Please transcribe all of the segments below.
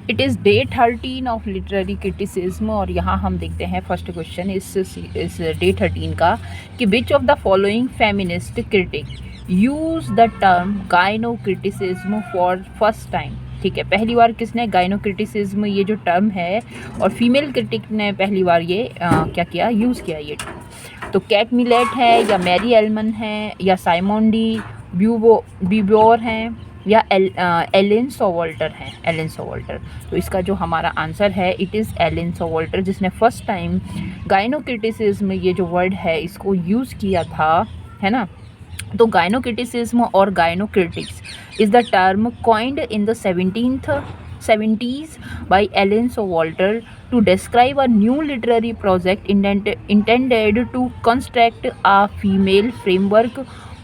It is day 13 of literary criticism. और यहाँ हम देखते हैं फर्स्ट क्वेश्चन इस डे 13 का कि which of the following feminist critic use the term gyno criticism for first time. ठीक है, पहली बार किसने गाइनो क्रिटिसिज्म ये जो टर्म है और फीमेल क्रिटिक ने पहली बार ये क्या किया, यूज़ किया ये टर्म। तो कैट मिलेट है या मैरी एलमन है या साइमोन डी ब्यूबोर हैं या एलिन सोवाल्टर हैं, एलिन सोवाल्टर। तो इसका जो हमारा आंसर है इट इज़ एलिन सोवाल्टर, जिसने फर्स्ट टाइम गाइनो क्रिटिसिज्म ये जो वर्ड है इसको यूज़ किया था, है ना। तो गाइनो क्रिटिसिज्म और gyno critics is the term coined in the 70s by Ellen Sowalter to describe a new literary project intended to construct a female framework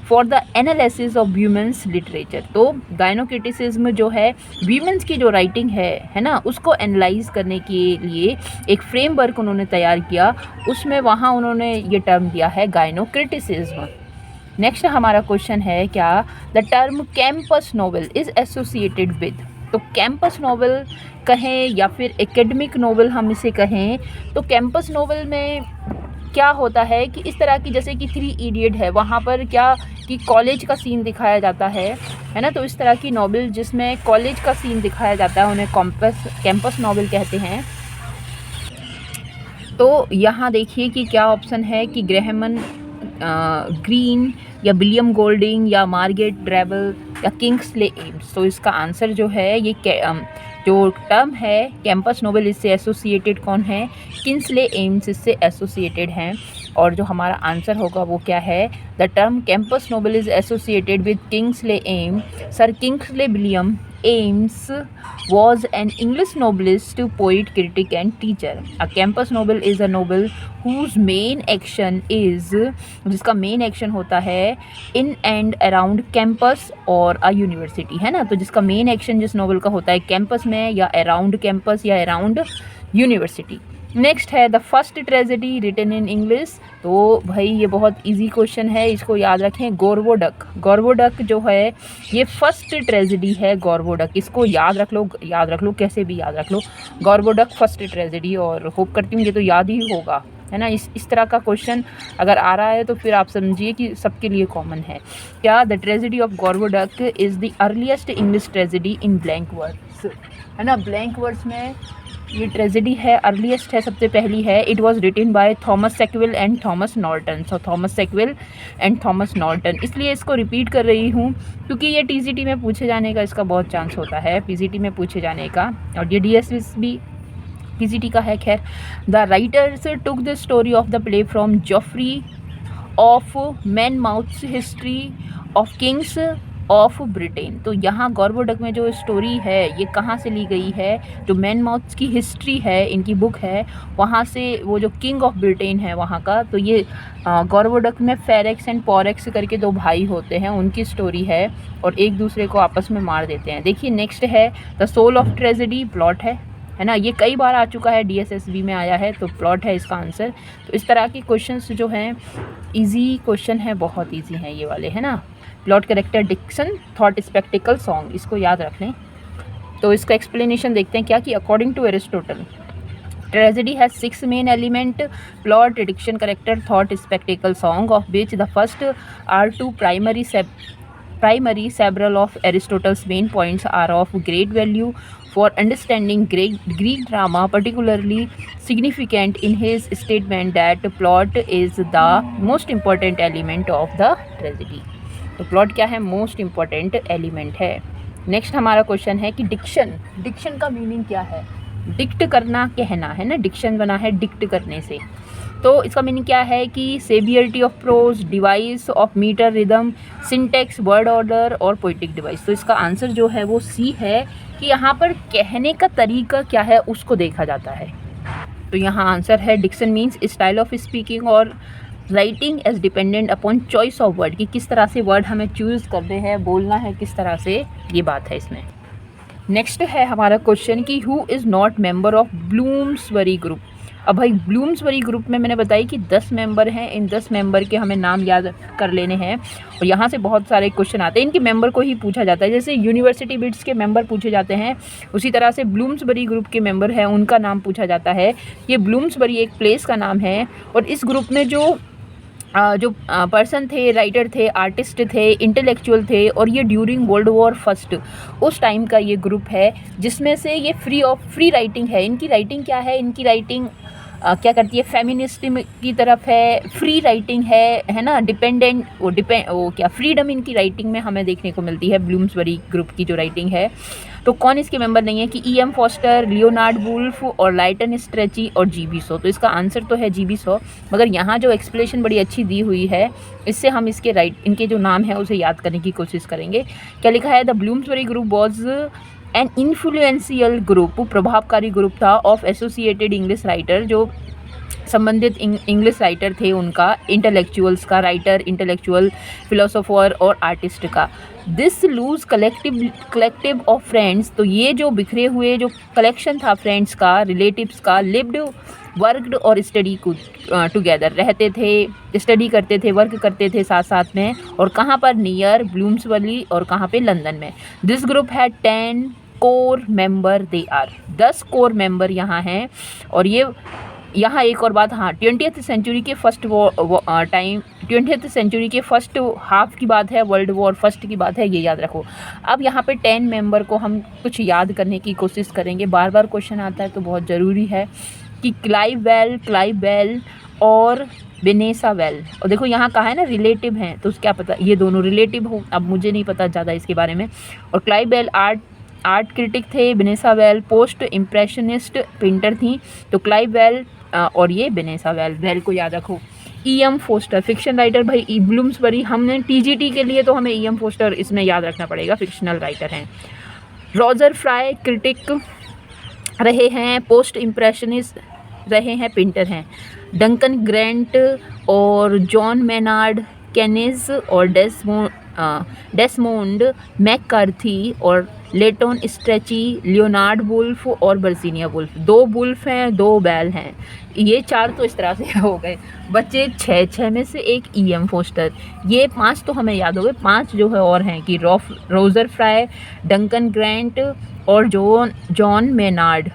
for the analysis of women's literature. तो gyno criticism जो है women's की जो writing है ना, उसको analyse करने के लिए एक फ्रेमवर्क उन्होंने तैयार किया, उसमें वहाँ उन्होंने ये टर्म दिया है गाइनो क्रिटिसिज्म। नेक्स्ट हमारा क्वेश्चन है क्या the term campus novel is associated with. तो कैंपस नॉवल कहें या फिर एकेडमिक नॉवल हम इसे कहें, तो कैंपस नॉवल में क्या होता है कि इस तरह की जैसे कि 3 इडियट है, वहाँ पर क्या कि कॉलेज का सीन दिखाया जाता है ना। तो इस तरह की नॉवल जिसमें कॉलेज का सीन दिखाया जाता है उन्हें कैंपस नॉवल कहते हैं। तो यहाँ देखिए कि क्या ऑप्शन है कि ग्रेहमन ग्रीन या विलियम गोल्डिंग या मार्गरेट ड्रेबल या किंग्सले एम्स। तो इसका आंसर जो है ये जो टर्म है कैंपस नोवेल इससे एसोसिएटेड कौन है, किंग्सले एम्स इससे एसोसिएटेड हैं। और जो हमारा आंसर होगा वो क्या है, the term campus novel is associated with Kingsley Amis. Sir Kingsley William Amis was an English novelist, poet, critic and teacher. A campus novel is a novel whose main action is, जिसका main action होता है in and around campus और a university, है ना। तो जिसका main action जिस novel का होता है कैंपस में या अराउंड कैंपस या अराउंड यूनिवर्सिटी। नेक्स्ट है the first tragedy written in English. तो भाई ये बहुत इजी क्वेश्चन है, इसको याद रखें। गोरवोडक, गोरवोडक जो है ये फर्स्ट ट्रेजेडी है गोरवोडक, इसको याद रख लो कैसे भी याद रख लो, गोरवोडक फर्स्ट ट्रेजेडी। और होप करती हूँ ये तो याद ही होगा, है ना। इस तरह का क्वेश्चन अगर आ रहा है तो फिर आप समझिए कि सबके लिए कॉमन है। क्या the tragedy of Gorboduc is the earliest English tragedy in blank words, है ना। ब्लैंक वर्ड्स में ये ट्रेजेडी है, अर्लीस्ट है, सबसे पहली है। It was written by Thomas Sackville and Thomas Norton. So Thomas Sackville and Thomas Norton, इसलिए इसको रिपीट कर रही हूँ क्योंकि ये टीजीटी में पूछे जाने का इसका बहुत चांस होता है, पीजीटी में पूछे जाने का, और ये डीएसएस भी पीजीटी का है। खैर, the writers took the story of the play from Geoffrey of Monmouth's history of kings of Britain. तो यहाँ गोरवोडक में जो स्टोरी है ये कहाँ से ली गई है, जो मैनमाउथ्स की हिस्ट्री है इनकी बुक है, वहाँ से वो जो किंग ऑफ ब्रिटेन है वहाँ का। तो ये गोरवोडक में फेरेक्स एंड पोरेक्स करके 2 भाई होते हैं, उनकी स्टोरी है और एक दूसरे को आपस में मार देते हैं। देखिए नेक्स्ट है the soul of tragedy, plot है ना। ये कई बार आ चुका है, डीएसएसबी में आया है, तो प्लॉट है इसका आंसर। तो इस तरह के क्वेश्चंस जो हैं इजी क्वेश्चन है, बहुत इजी हैं ये वाले, है ना। Plot, character, diction, thought, spectacle, song, इसको याद रख लें। तो इसका एक्सप्लेनेशन देखते हैं क्या कि according to Aristotle tragedy has 6 main element, plot, diction, character, thought, spectacle, song, of which the first are 2 primary. Several of Aristotle's main points are of great value for understanding Greek drama, particularly significant in his statement that plot is the most important element of the tragedy. तो plot क्या है, most important element है। Next हमारा question है कि Dickson का meaning क्या है। डिक्ट करना, कहना, है ना, डिक्शन बना है डिक्ट करने से। तो इसका मीनिंग क्या है कि severity of prose, device of meter rhythm, syntax, word order और पोइटिक डिवाइस। तो इसका आंसर जो है वो सी है कि यहाँ पर कहने का तरीका क्या है उसको देखा जाता है। तो यहाँ आंसर है diction means style of speaking और writing as dependent upon choice of word, कि किस तरह से वर्ड हमें चूज़ करने हैं, बोलना है किस तरह से, ये बात है इसमें। नेक्स्ट है हमारा क्वेश्चन कि who is not member of Bloomsbury group. अब भाई ब्लूम्सबरी ग्रुप में मैंने बताया कि 10 मेंबर हैं, इन 10 मेंबर के हमें नाम याद कर लेने हैं और यहाँ से बहुत सारे क्वेश्चन आते हैं, इनके मेंबर को ही पूछा जाता है। जैसे यूनिवर्सिटी बिट्स के मेंबर पूछे जाते हैं, उसी तरह से ब्लूम्सबरी ग्रुप के मेंबर हैं उनका नाम पूछा जाता है। ये ब्लूम्सबरी एक प्लेस का नाम है और इस ग्रुप में जो पर्सन थे, राइटर थे, आर्टिस्ट थे, इंटेलेक्चुअल थे और ये ड्यूरिंग वर्ल्ड वॉर फर्स्ट उस टाइम का ये ग्रुप है, जिसमें से ये फ्री राइटिंग है। इनकी राइटिंग क्या है, इनकी राइटिंग क्या करती है, फेमिनिज्म की तरफ है, फ्री राइटिंग है ना, वो क्या फ्रीडम इनकी राइटिंग में हमें देखने को मिलती है, ब्लूम्सबरी ग्रुप की जो राइटिंग है। तो कौन इसके मेंबर नहीं है कि ई.एम. फॉस्टर, लियोनार्ड वुल्फ और लाइटन स्ट्रेची और जी.बी. शॉ। तो इसका आंसर तो है जी.बी. शॉ, मगर यहाँ जो एक्सप्लेनेशन बड़ी अच्छी दी हुई है, इससे हम इनके जो नाम है उसे याद करने की कोशिश करेंगे। क्या लिखा है, the Bloomsbury group was an influential group, प्रभावकारी ग्रुप था, ऑफ एसोसिएटेड इंग्लिश राइटर, जो संबंधित इंग्लिश राइटर थे उनका, इंटेलेक्चुअल्स का, राइटर, इंटेलेक्चुअल, फिलोसोफर और आर्टिस्ट का। This loose collective of friends, तो ये जो बिखरे हुए जो कलेक्शन था फ्रेंड्स का, रिलेटिव्स का, लिव्ड, वर्कड और स्टडी टुगेदर, रहते थे, स्टडी करते थे, वर्क करते थे साथ साथ में, और कहाँ पर, नियर ब्लूम्सबरी, और कहाँ पे, लंदन में। This group had 10 core member, they are 10 core member यहाँ हैं। और ये यहाँ एक और बात, हाँ, 20th सेंचुरी के फर्स्ट हाफ की बात है, वर्ल्ड वॉर फर्स्ट की बात है, ये याद रखो। अब यहाँ पे 10 मेंबर को हम कुछ याद करने की कोशिश करेंगे, बार बार क्वेश्चन आता है तो बहुत ज़रूरी है कि क्लाइव बेल और वेनेसा वेल। और देखो यहाँ कहा है ना रिलेटिव हैं, तो क्या पता ये दोनों रिलेटिव हो, अब मुझे नहीं पता ज़्यादा इसके बारे में। और क्लाइव बेल आर्ट क्रिटिक थे, Vanessa well post impressionist painter थी। तो क्लाइव बेल और ये वेनेसा वेल को याद रखो। ई.एम. फोस्टर फिक्शन राइटर, भाई ब्लूम्सबरी हमने टीजीटी के लिए तो हमें ई.एम. फोस्टर इसमें याद रखना पड़ेगा, फिक्शनल राइटर हैं। रॉजर फ्राई क्रिटिक रहे हैं, पोस्ट इम्प्रेशनिस्ट रहे हैं, पेंटर हैं। डंकन ग्रेंट और जॉन मेनार्ड केनेज और डेसमोंड मैककार्थी और लेटन स्ट्रेची, लियोनार्ड वुल्फ और वर्जीनिया वुल्फ। 2 वुल्फ हैं, 2 बैल हैं, ये 4 तो इस तरह से हो गए, बच्चे 6 में से एक ई.एम. फोस्टर। ये 5 तो हमें याद हो गए, 5 जो है और हैं कि रोजर फ्राई, डंकन ग्रेंट और जॉन मेनार्ड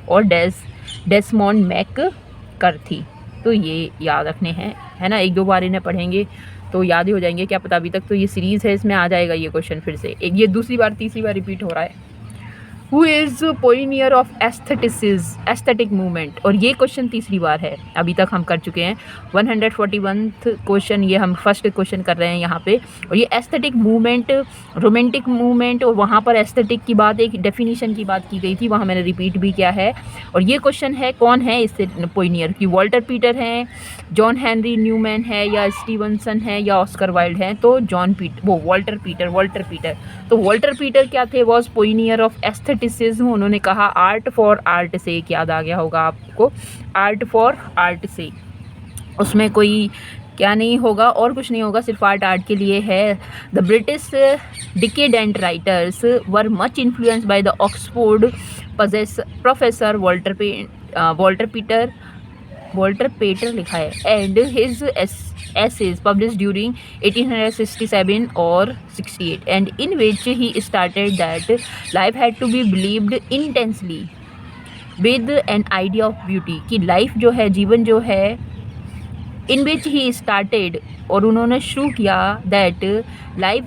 और डेसमोंड मैककार्थी। तो ये याद रखने हैं, है ना, 1-2 बार इन्हें पढ़ेंगे तो याद ही हो जाएंगे, क्या पता। अभी तक तो ये सीरीज़ है, इसमें आ जाएगा ये क्वेश्चन फिर से, एक ये दूसरी बार तीसरी बार रिपीट हो रहा है। Who is pioneer of aesthetic movement, और ये क्वेश्चन तीसरी बार है, अभी तक हम कर चुके हैं 141th क्वेश्चन, ये हम फर्स्ट क्वेश्चन कर रहे हैं यहाँ पे। और ये एस्थेटिक मूवमेंट, रोमांटिक मूवमेंट, और वहाँ पर एस्थेटिक की बात, एक डेफिनेशन की बात की गई थी, वहाँ मैंने रिपीट भी किया है। और ये क्वेश्चन है कौन है इससे पोइनियर की, वॉल्टर पीटर हैं, जॉन हेनरी न्यूमैन है, या स्टीवनसन है, या ऑस्कर वाइल्ड हैं। तो वॉल्टर पीटर। तो वॉल्टर पीटर क्या थे, वॉज पोइनियर ऑफ एस्थेटिसिज्म। उन्होंने कहा आर्ट फॉर आर्ट से, याद आ गया होगा आपको, आर्ट फॉर आर्ट से, उसमें कोई क्या नहीं होगा और कुछ नहीं होगा, सिर्फ आर्ट के लिए है। The British decadent writers were much influenced by the Oxford professor Walter Peter लिखा है, and his essays published during 1867 or 68, and in which he stated that life had to be believed intensely with an idea of beauty, कि life जो है, जीवन जो है, इन विच he started, और उन्होंने शुरू किया, दैट लाइफ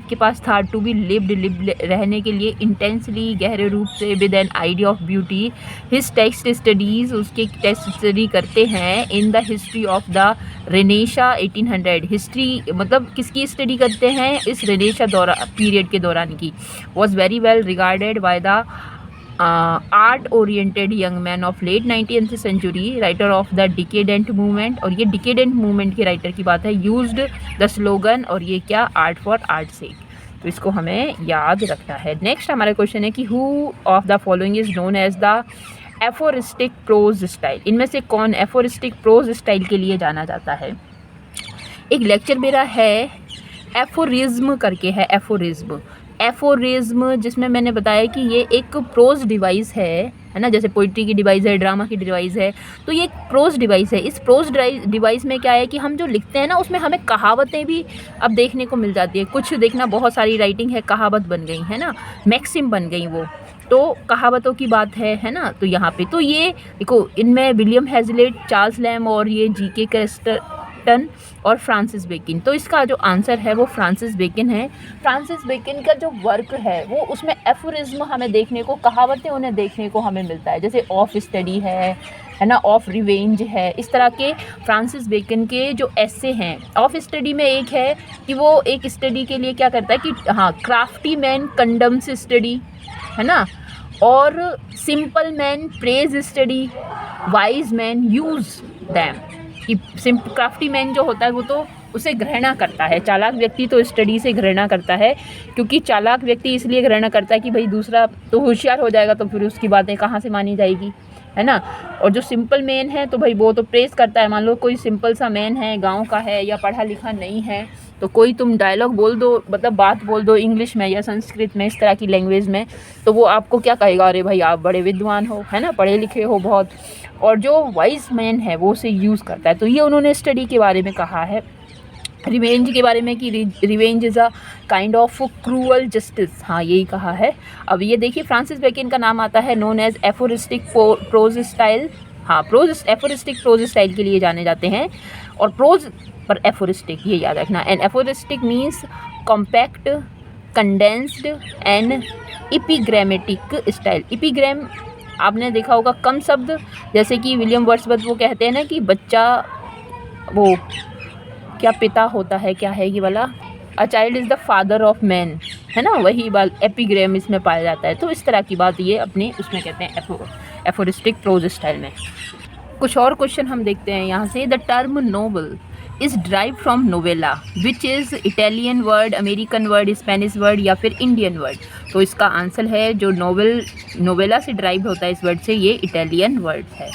के पास था, टू बी लिव्ड रहने के लिए, इंटेंसली गहरे रूप से, with an idea of beauty. His text studies, उसके टेक्स्ट स्टडी करते हैं, in the history of the Renaissance 1800, history मतलब किसकी स्टडी करते हैं, इस रेनेशा पीरियड के दौरान की। Was very well regarded by the art oriented young man of late 19th century, writer of the decadent movement. और ये डिकेडेंट मूवमेंट के राइटर की बात है। यूज्ड द स्लोगन, और ये क्या, आर्ट फॉर आर्ट से। तो इसको हमें याद रखना है। नेक्स्ट हमारा क्वेश्चन है कि who of the following is known as the aphoristic prose style, इनमें से कौन एफोरिस्टिक प्रोज स्टाइल के लिए जाना जाता है। एक लेक्चर मेरा है एफोरिज्म करके है, एफोरिज्म जिसमें मैंने बताया कि ये एक प्रोज डिवाइस है है ना, जैसे पोइट्री की डिवाइस है, ड्रामा की डिवाइस है, तो ये एक प्रोज डिवाइस है। इस प्रोज डिवाइस में क्या है कि हम जो लिखते हैं ना, उसमें हमें कहावतें भी अब देखने को मिल जाती है। कुछ देखना, बहुत सारी राइटिंग है, कहावत बन गई है ना, मैक्सिम बन गई वो, तो कहावतों की बात है ना। तो यहाँ पे तो ये देखो, इनमें विलियम हेजलेट, चार्ल्स लैम्ब और ये जीके क्रेस्टन और फ्रांसिस बेकिन। तो इसका जो आंसर है वो फ्रांसिस बेकिन है। फ्रांसिस बेकिन का जो वर्क है वो, उसमें एफोरिज्म हमें देखने को, कहावतें उन्हें देखने को हमें मिलता है, जैसे ऑफ स्टडी है ना, ऑफ रिवेंज है। इस तरह के फ्रांसिस बेकन के जो ऐसे हैं। ऑफ स्टडी में एक है कि वो एक स्टडी के लिए क्या करता है कि हाँ, क्राफ्टी मैन कंडम्स स्टडी, है ना, और simple man praise study, wise man use them. कि क्राफ्टी मैन जो होता है वो तो उसे घृणा करता है, चालाक व्यक्ति तो स्टडी से घृणा करता है, क्योंकि चालाक व्यक्ति इसलिए घृणा करता है कि भाई दूसरा तो होशियार हो जाएगा तो फिर उसकी बातें कहाँ से मानी जाएगी, है ना। और जो सिंपल मैन है तो भाई वो तो प्रेस करता है। मान लो कोई सिंपल सा मैन है, गांव का है या पढ़ा लिखा नहीं है, तो कोई तुम डायलॉग बोल दो, मतलब बात बोल दो इंग्लिश में या संस्कृत में, इस तरह की लैंग्वेज में, तो वो आपको क्या कहेगा, अरे भाई आप बड़े विद्वान हो, है ना, पढ़े लिखे हो बहुत। और जो वाइज मैन है वो उसे यूज़ करता है। तो ये उन्होंने स्टडी के बारे में कहा है। रिवेंज के बारे में कि revenge is a kind of cruel justice, हाँ यही कहा है। अब ये देखिए, फ्रांसिस बेकन का नाम आता है known as aphoristic prose style. हाँ, एफोरिस्टिक प्रोज स्टाइल के लिए जाने जाते हैं, और प्रोज पर एफोरिस्टिक, ये याद रखना। And aphoristic means compact, condensed and epigrammatic style. Epigram आपने देखा होगा, कम शब्द, जैसे कि विलियम वर्ड्सवर्थ वो कहते हैं ना कि बच्चा, वो क्या पिता होता है, क्या है ये वाला, a child is the father of man, है ना, वही बात एपिग्राम इसमें पाया जाता है। तो इस तरह की बात ये अपने उसमें कहते हैं एफोरिस्टिक प्रोज स्टाइल में। कुछ और क्वेश्चन हम देखते हैं यहाँ से। The term novel is drive from novella which is Italian word, American word, Spanish word या फिर इंडियन वर्ड। तो इसका आंसर है जो नोवेला से ड्राइव होता है इस वर्ड से, ये इटालियन वर्ड है।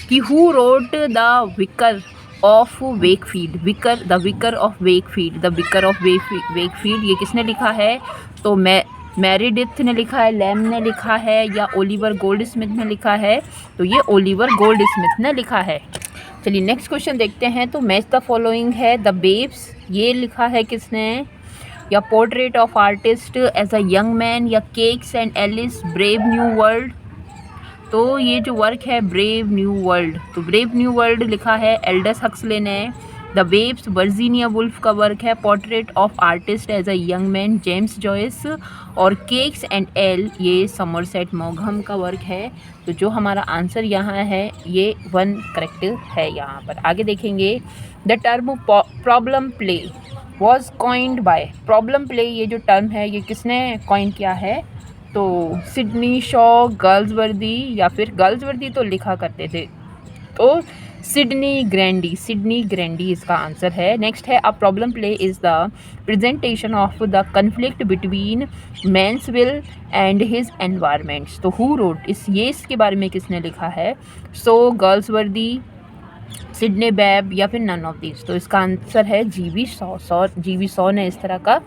कि who wrote the vicar of Wakefield, the vicar of Wakefield, ये किसने लिखा है? तो मेरिडिथ ने लिखा है, लैम ने लिखा है, या ओलिवर गोल्डस्मिथ ने लिखा है? तो ये ओलिवर गोल्डस्मिथ ने लिखा है। चलिए नेक्स्ट क्वेश्चन देखते हैं। तो मैच द फॉलोइंग है। द बेब्स, ये लिखा है किसने? या portrait of artist as a young man, या cakes and ales, brave new world. तो ये जो वर्क है ब्रेव न्यू वर्ल्ड, तो ब्रेव न्यू वर्ल्ड लिखा है एल्डस हक्सले ने। द बेब्स वर्जीनिया वुल्फ का वर्क है। Portrait of artist as a young man James Joyce. और केक्स एंड एल, ये समरसेट मॉघम का वर्क है। तो जो हमारा आंसर यहाँ है ये 1 करेक्ट है यहाँ पर। आगे देखेंगे। The term problem play was coined by, problem play ये जो टर्म है ये किसने कॉइन किया है? तो सिडनी शॉ, गर्ल्सवर्दी, या फिर गर्ल्सवर्दी तो लिखा करते थे, तो सिडनी ग्रैंडी इसका आंसर है। नेक्स्ट है, a problem play is the presentation of the conflict between man's will and his environments. तो हु रोट, इसके बारे में किसने लिखा है? सो गर्ल्सवर्दी, सिडनी बैब, या फिर नन ऑफ दीज। तो इसका आंसर है जीवी सॉ ने इस तरह का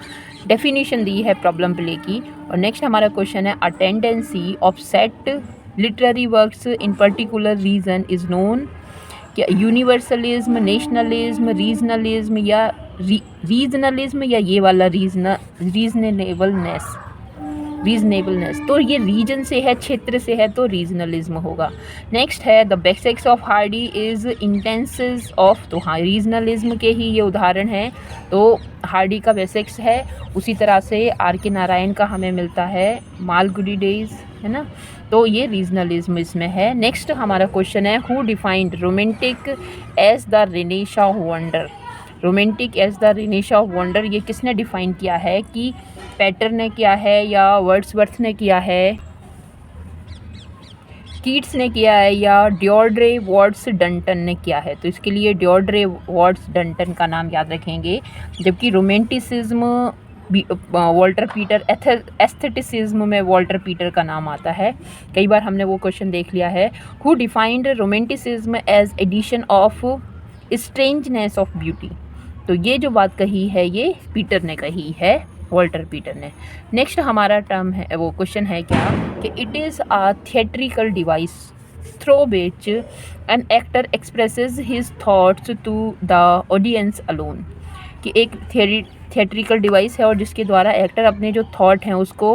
डेफिनेशन दी है प्रॉब्लम प्ले की। और नेक्स्ट हमारा क्वेश्चन है, a tendency of set literary works in particular region is known. क्या यूनिवर्सलिज्म, नेशनलिज्म, रीजनलिज्म, या ये वाला रीजनेबलनेस। तो ये रीजन से है, क्षेत्र से है, तो रीजनलिज्म होगा। नेक्स्ट है, the basics of Hardy is intenses of. तो हाँ, रीजनलिज्म के ही ये उदाहरण है। तो हार्डी का बेसिक्स है, उसी तरह से आर के नारायण का हमें मिलता है मालगुडी डेज, है ना। तो ये रीजनलिज्म इसमें है। नेक्स्ट हमारा क्वेश्चन है, who defined romantic as the Renaissance of wonder. Romantic as the Renaissance of wonder, ये किसने डिफाइन किया है? कि पैटर ने किया है, या वर्ड्सवर्थ ने किया है, कीट्स ने किया है, या डियोड्रे वॉर्ड्स डंटन ने किया है? तो इसके लिए डियोड्रे वॉर्ड्स डंटन का नाम याद रखेंगे। जबकि रोमांटिसिज्म वॉल्टर पीटर, एस्थेटिसिज्म में वॉल्टर पीटर का नाम आता है। कई बार हमने वो क्वेश्चन देख लिया है। Who defined romanticism as addition of strangeness of beauty. तो ये जो बात कही है ये पीटर ने कही है। वॉल्टर पीटर ने। नेक्स्ट हमारा टर्म है, वो क्वेश्चन है क्या कि it is a theatrical device through which an actor expresses his thoughts to the audience alone, कि एक थिएट्रिकल डिवाइस है और जिसके द्वारा एक्टर अपने जो थॉट हैं उसको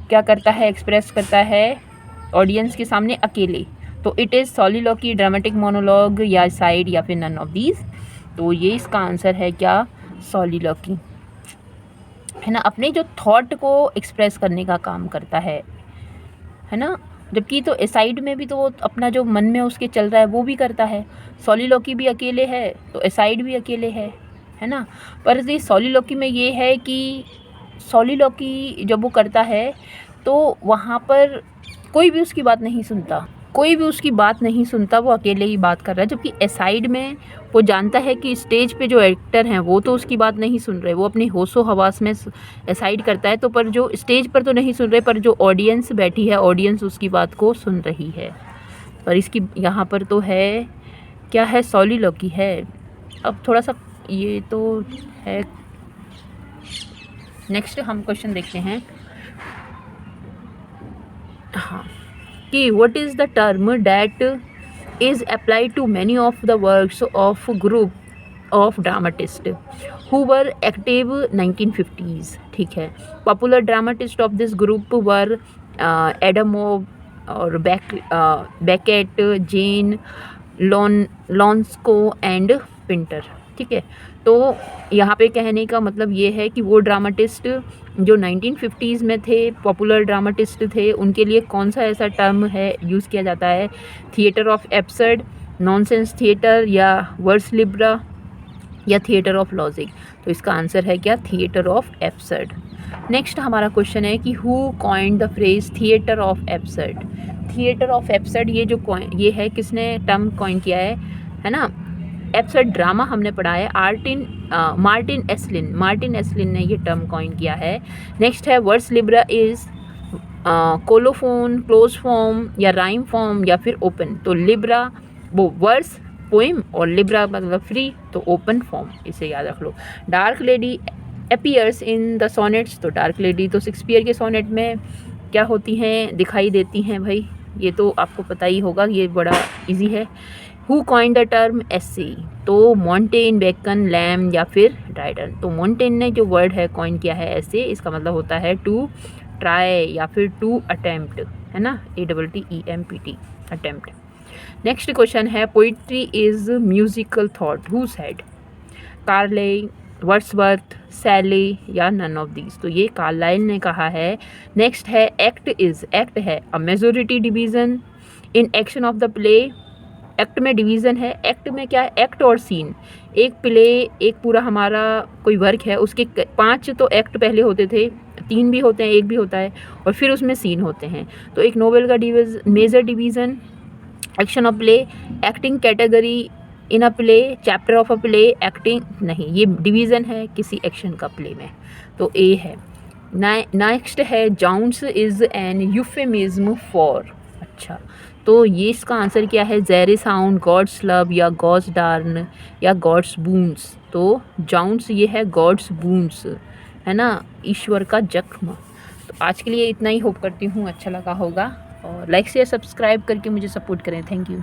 क्या करता है, एक्सप्रेस करता है ऑडियंस के सामने अकेले। तो इट इज़ सॉलिलोकी, ड्रामेटिक मोनोलॉग या साइड या फिर नन ऑफ दीज। तो ये इसका आंसर है क्या, सॉलिलोकी, है ना, अपने जो थॉट को एक्सप्रेस करने का काम करता है ना। जबकि तो एसाइड में भी तो वो अपना जो मन में उसके चल रहा है वो भी करता है। सॉलिलोकी भी अकेले है तो एसाइड भी अकेले है ना। पर ये सॉलिलोकी में ये है कि सॉलिलोकी जब वो करता है तो वहाँ पर कोई भी उसकी बात नहीं सुनता, वो अकेले ही बात कर रहा है। जबकि एसाइड में वो जानता है कि स्टेज पे जो एक्टर हैं वो तो उसकी बात नहीं सुन रहे, वो अपनी होशो हवास में एसाइड करता है, तो पर जो स्टेज पर तो नहीं सुन रहे, पर जो ऑडियंस बैठी है ऑडियंस उसकी बात को सुन रही है। पर इसकी यहाँ पर तो है क्या है, सॉलिलोकी है। अब थोड़ा सा ये तो है। नेक्स्ट हम क्वेश्चन देखते हैं, हाँ, कि what is the term that is applied to many of the works of group of dramatist who were active 1950s। ठीक है, popular dramatist of this group were Adamov और Beckett, Jean Ionesco and Pinter. ठीक है, तो यहाँ पे कहने का मतलब ये है कि वो ड्रामाटिस्ट जो 1950s में थे, पॉपुलर ड्रामाटिस्ट थे, उनके लिए कौन सा ऐसा टर्म है यूज़ किया जाता है, theatre of absurd, nonsense theatre, या वर्स लिब्रा, या थिएटर ऑफ लॉजिक। तो इसका आंसर है क्या, थिएटर ऑफ एब्सर्ड। नेक्स्ट हमारा क्वेश्चन है कि who coined the phrase theatre of absurd. Theatre of absurd ये है किसने टर्म कॉइन किया है ना। एब्सर्ड ड्रामा हमने पढ़ा है, मार्टिन एस्लिन ने ये टर्म कॉइन किया है। नेक्स्ट है vers libre is colophon, close form, या राइम फॉर्म, या फिर ओपन। तो लिब्रा वो वर्स पोइम और लिब्रा मतलब फ्री, तो ओपन फॉर्म, इसे याद रख लो। Dark lady appears in the sonnets. तो डार्क लेडी तो शेक्सपियर के सोनेट में क्या होती हैं, दिखाई देती हैं भाई, ये तो आपको पता ही होगा, ये बड़ा इजी है। हु कॉइन द टर्म एस्से। तो मॉन्टेन, बेकन, लैम, या फिर ड्राइडन। तो मॉन्टेन ने जो वर्ड है कॉइन किया है एस्से, इसका मतलब होता है टू ट्राई या फिर टू अटेम्प्ट, है ना, ATTEMPT, अटेम्प्ट। नेक्स्ट क्वेश्चन है poetry is musical thought, who said. Carlyle, Wordsworth, Shelley, या नन ऑफ दीज। तो ये कार्लाइल ने कहा है। नेक्स्ट है एक्ट है a majority division in action of the play. Act में डिवीज़न है, एक्ट में क्या है, एक्ट और सीन। एक प्ले, एक पूरा हमारा कोई वर्क है, उसके 5 तो एक्ट पहले होते थे, 3 भी होते हैं, 1 भी होता है, और फिर उसमें सीन होते हैं। तो एक नोवेल का major division, action of play, acting category in a play, chapter of a play, acting नहीं, ये डिवीज़न है किसी एक्शन का प्ले में, तो ए है। नेक्स्ट है जाउंस इज़ एन यूफेमिज्म फॉर। अच्छा, तो ये इसका आंसर क्या है, ज़ेरे साउंड, गॉड्स लव, या गॉड्स डार्न, या गॉड्स बूंस। तो जाउंस ये है गॉड्स बूंस, है ना, ईश्वर का जख्म। तो आज के लिए इतना ही, होप करती हूँ अच्छा लगा होगा, और लाइक शेयर सब्सक्राइब करके मुझे सपोर्ट करें। Thank you.